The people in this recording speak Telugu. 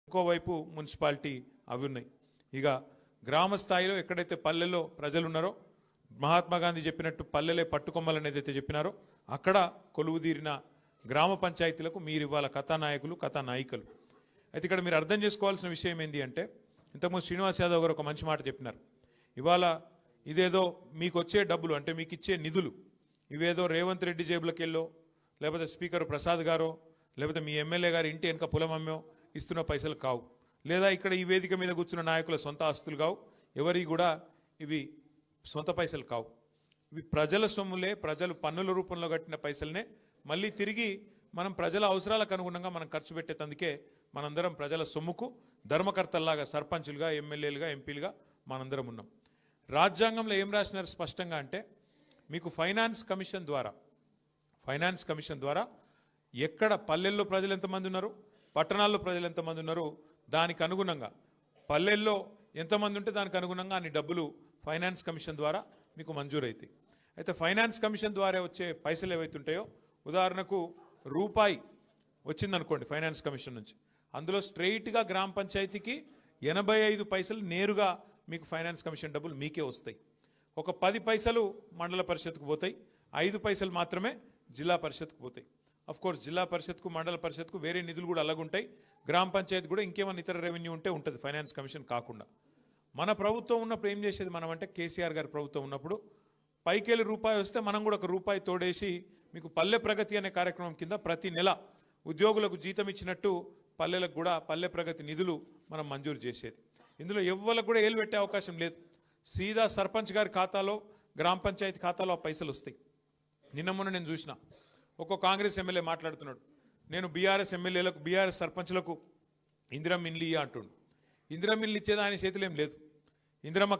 ఇంకోవైపు మున్సిపాలిటీ అవి ఉన్నాయి. ఇక గ్రామ స్థాయిలో ఎక్కడైతే పల్లెల్లో ప్రజలు ఉన్నారో, మహాత్మా గాంధీ చెప్పినట్టు పల్లెలే పట్టుకొమ్మలు అనేది అయితే చెప్పినారో అక్కడ కొలువుదీరిన గ్రామ పంచాయతీలకు మీరు ఇవ్వాల కథానాయకులు కథానాయికలు. అయితే ఇక్కడ మీరు అర్థం చేసుకోవాల్సిన విషయం ఏంటి అంటే, ఇంతకుముందు శ్రీనివాస్ యాదవ్ గారు ఒక మంచి మాట చెప్పినారు. ఇవాళ ఇదేదో మీకు వచ్చే డబ్బులు అంటే మీకు ఇచ్చే నిధులు ఇవేదో రేవంత్ రెడ్డి జేబులకు వెళ్ళో, లేకపోతే స్పీకర్ ప్రసాద్ గారో, లేకపోతే మీ ఎమ్మెల్యే గారి ఇంటి వెనక పొలం అమ్మో ఇస్తున్న పైసలు కావు, లేదా ఇక్కడ ఈ వేదిక మీద కూర్చున్న నాయకుల సొంత ఆస్తులు కావు, ఎవరి కూడా ఇవి సొంత పైసలు కావు. ఇవి ప్రజల సొమ్ములే, ప్రజలు పన్నుల రూపంలో కట్టిన పైసలనే మళ్ళీ తిరిగి మనం ప్రజల అవసరాలకు అనుగుణంగా మనం ఖర్చు పెట్టేందుకే మనందరం ప్రజల సొమ్ముకు ధర్మకర్తల్లాగా సర్పంచులుగా, ఎమ్మెల్యేలుగా, ఎంపీలుగా మనందరం ఉన్నాం. రాజ్యాంగంలో ఏం రాసినారు స్పష్టంగా అంటే, మీకు ఫైనాన్స్ కమిషన్ ద్వారా ఎక్కడ పల్లెల్లో ప్రజలు ఎంతమంది ఉన్నారు, పట్టణాల్లో ప్రజలు ఎంతమంది ఉన్నారు, దానికి అనుగుణంగా పల్లెల్లో ఎంతమంది ఉంటే దానికి అనుగుణంగా అన్ని డబ్బులు ఫైనాన్స్ కమిషన్ ద్వారా మీకు మంజూరైతాయి. అయితే ఫైనాన్స్ కమిషన్ ద్వారా వచ్చే పైసలు ఏవైతుంటాయో, ఉదాహరణకు రూపాయి వచ్చిందనుకోండి ఫైనాన్స్ కమిషన్ నుంచి, అందులో స్ట్రెయిట్గా గ్రామ పంచాయతీకి 85 పైసలు నేరుగా మీకు ఫైనాన్స్ కమిషన్ డబ్బులు మీకే వస్తాయి. ఒక 10 పైసలు మండల పరిషత్కు పోతాయి, 5 పైసలు మాత్రమే జిల్లా పరిషత్కు పోతాయి. కోర్స్ జిల్లా పరిషత్కు, మండల పరిషత్కు వేరే నిధులు కూడా అలాగుంటాయి. గ్రామ పంచాయతీ కూడా ఇంకేమైనా ఇతర రెవెన్యూ ఉంటే ఉంటుంది ఫైనాన్స్ కమిషన్ కాకుండా. మన ప్రభుత్వం ఉన్నప్పుడు ఏం చేసేది మనం అంటే, కేసీఆర్ గారి ప్రభుత్వం ఉన్నప్పుడు పైకెళ్ళి రూపాయి వస్తే మనం కూడా ఒక రూపాయి తోడేసి మీకు పల్లె ప్రగతి అనే కార్యక్రమం కింద ప్రతి నెల ఉద్యోగులకు జీతం ఇచ్చినట్టు పల్లెలకు కూడా పల్లె ప్రగతి నిధులు మనం మంజూరు చేసేది. ఇందులో ఎవ్వరికి కూడా ఏలు పెట్టే అవకాశం లేదు. సీదా సర్పంచ్ గారి ఖాతాలో, గ్రామ పంచాయతీ ఖాతాలో ఆ పైసలు వస్తాయి. నిన్న మొన్న నేను చూసిన ఒక్కో కాంగ్రెస్ ఎమ్మెల్యే మాట్లాడుతున్నాడు, నేను బీఆర్ఎస్ ఎమ్మెల్యేలకు, బీఆర్ఎస్ సర్పంచ్లకు ఇందిరమ్మ ఇండ్లు ఇయ్య అంటుండు. ఇందిరమ్మ ఇండ్లు ఇచ్చేది ఆయన చేతిలో ఏం లేదు. ఇందిరమ్మ